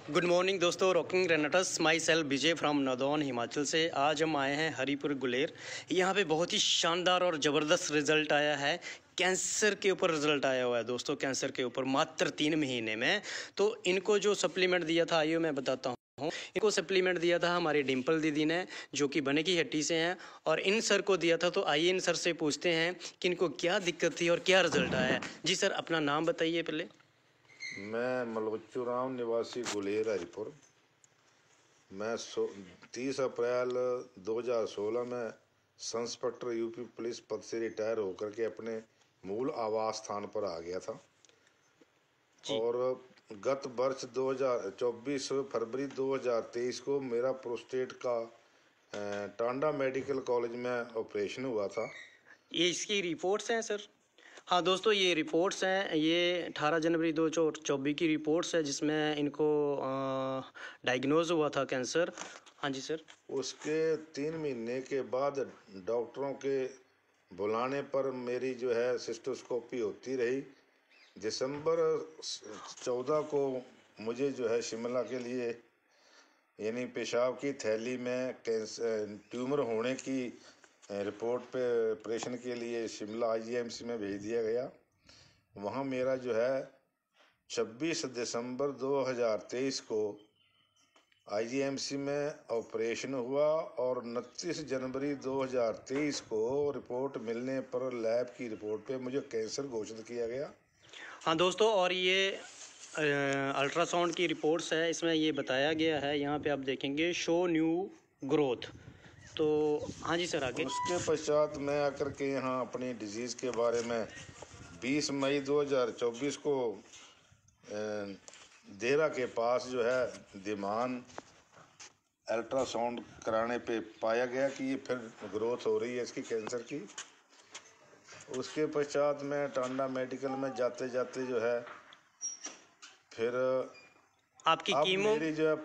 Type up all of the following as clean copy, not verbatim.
Good morning दोस्तों, rocking रेनेटस my self Vijay from Nadaun Himachal से। आज हम आए हैं हरिपुर गुलेर। यहाँ पे बहुत ही शानदार और ज़बरदस्त रिज़ल्ट आया है। कैंसर के ऊपर रिज़ल्ट आया हुआ है दोस्तों, कैंसर के ऊपर मात्र 3 महीने में। तो इनको जो सप्लीमेंट दिया था, आइए मैं बताता हूँ। इनको सप्लीमेंट दिया था हमारी डिम्पल दीदी ने, जो कि बने की हट्टी से हैं, और इन सर को दिया था। तो आइए इन सर से पूछते हैं कि इनको क्या दिक्कत थी और क्या रिज़ल्ट आया है। जी सर, अपना नाम बताइए पहले। मैं मलोचू राम निवासी गुलेर हरिपुर। मैं 30 अप्रैल 2016 में सब इंस्पेक्टर यूपी पुलिस पद से रिटायर होकर के अपने मूल आवास स्थान पर आ गया था। और गत वर्ष 2024 फरवरी 2023 को मेरा प्रोस्टेट का टांडा मेडिकल कॉलेज में ऑपरेशन हुआ था। ये इसकी रिपोर्ट्स हैं सर। हाँ दोस्तों, ये रिपोर्ट्स हैं। ये 18 जनवरी 2024 की रिपोर्ट्स है, जिसमें इनको डायग्नोज हुआ था कैंसर। हाँ जी सर। उसके 3 महीने के बाद डॉक्टरों के बुलाने पर मेरी जो है सिस्टोस्कोपी होती रही। दिसंबर 14 को मुझे जो है शिमला के लिए, यानी पेशाब की थैली में कैंसर ट्यूमर होने की रिपोर्ट पे ऑपरेशन के लिए शिमला आईजीएमसी में भेज दिया गया। वहाँ मेरा जो है 26 दिसंबर 2023 को आईजीएमसी में ऑपरेशन हुआ और 29 जनवरी 2023 को रिपोर्ट मिलने पर लैब की रिपोर्ट पे मुझे कैंसर घोषित किया गया। हाँ दोस्तों, और ये अल्ट्रासाउंड की रिपोर्ट्स है। इसमें ये बताया गया है, यहाँ पे आप देखेंगे, शो न्यू ग्रोथ। तो हाँ जी सर, आगे। उसके पश्चात मैं आकर के यहाँ अपनी डिजीज़ के बारे में 20 मई 2024 को देरा के पास जो है दिमान अल्ट्रासाउंड कराने पे पाया गया कि ये फिर ग्रोथ हो रही है इसकी कैंसर की। उसके पश्चात मैं टांडा मेडिकल में जाते जाते जो है फिर आपकी कीमो मेरी जो है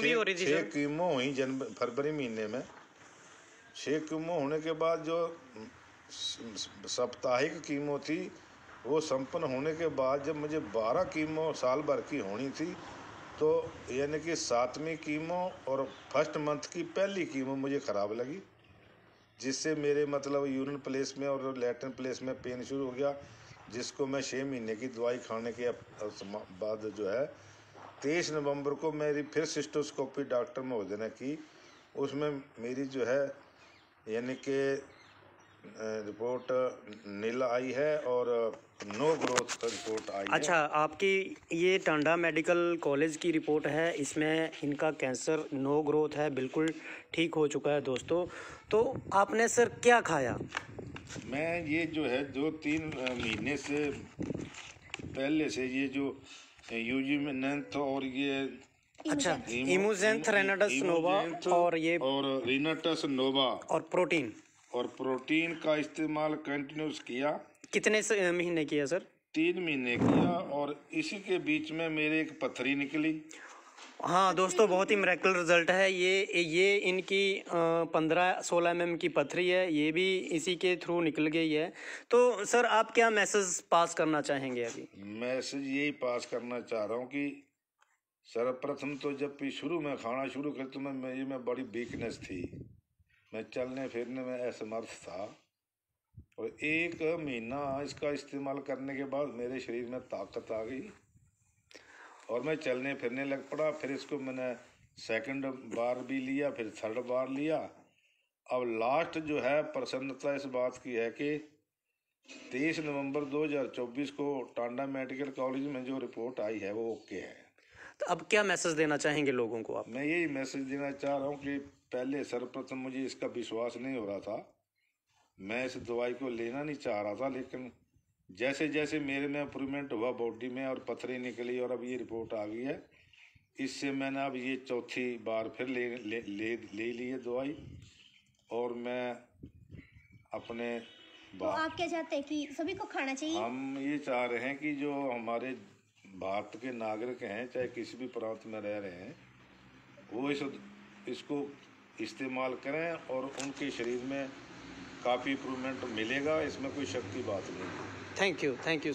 भी हो रही थी सर? 6 कीमो हुई फरवरी महीने में। 6 कीमो होने के बाद जो साप्ताहिक कीमो थी, वो संपन्न होने के बाद जब मुझे 12 कीमो साल भर की होनी थी, तो यानी कि 7वीं कीमो और फर्स्ट मंथ की पहली कीमो मुझे ख़राब लगी, जिससे मेरे मतलब यूरिन प्लेस में और लैट्रिन प्लेस में पेन शुरू हो गया, जिसको मैं 6 महीने की दवाई खाने के बाद जो है 23 नवंबर को मेरी फिर सिस्टोस्कोपी डॉक्टर महोदय ने की। उसमें मेरी जो है यानी कि रिपोर्ट नील आई है और नो ग्रोथ रिपोर्ट आई है। अच्छा, आपकी ये टांडा मेडिकल कॉलेज की रिपोर्ट है। इसमें इनका कैंसर नो ग्रोथ है, बिल्कुल ठीक हो चुका है दोस्तों। तो आपने सर क्या खाया? मैं ये जो है 2-3 महीने से पहले से ये जो यूजीमेंथ और ये अच्छा, इमोजेंथ रेनाटस नोवा और ये और रेनाटस नोवा और प्रोटीन का इस्तेमाल कंटिन्यूस किया। कितने महीने किया सर? 3 महीने किया, और इसी के बीच में मेरे एक पथरी निकली। हाँ दोस्तों, बहुत ही मिरेकल रिजल्ट है। ये इनकी 15-16 mm की पथरी है, ये भी इसी के थ्रू निकल गई है। तो सर, आप क्या मैसेज पास करना चाहेंगे अभी? मैसेज यही पास करना चाह रहा हूँ कि सर्वप्रथम तो जब भी शुरू में खाना शुरू कर तो मैं बड़ी वीकनेस थी, मैं चलने फिरने में असमर्थ था। और 1 महीना इसका इस्तेमाल करने के बाद मेरे शरीर में ताकत आ गई और मैं चलने फिरने लग पड़ा। फिर इसको मैंने सेकंड बार भी लिया, फिर थर्ड बार लिया। अब लास्ट जो है प्रसन्नता इस बात की है कि 23 नवंबर 2024 को टांडा मेडिकल कॉलेज में जो रिपोर्ट आई है वो ओके है। तो अब क्या मैसेज देना चाहेंगे लोगों को आप? मैं यही मैसेज देना चाह रहा हूँ कि पहले सर्वप्रथम मुझे इसका विश्वास नहीं हो रहा था, मैं इस दवाई को लेना नहीं चाह रहा था, लेकिन जैसे जैसे मेरे में इम्प्रूवमेंट हुआ बॉडी में और पथरी निकली और अब ये रिपोर्ट आ गई है, इससे मैंने अब ये चौथी बार फिर ले ली है दवाई। और मैं अपने तो आप क्या चाहते हैं कि सभी को खाना चाहिए? हम ये चाह रहे हैं कि जो हमारे भारत के नागरिक हैं, चाहे किसी भी प्रांत में रह रहे हैं, वो इसको इस्तेमाल करें और उनके शरीर में काफ़ी इम्प्रूवमेंट मिलेगा, इसमें कोई शक की बात नहीं है। Thank you.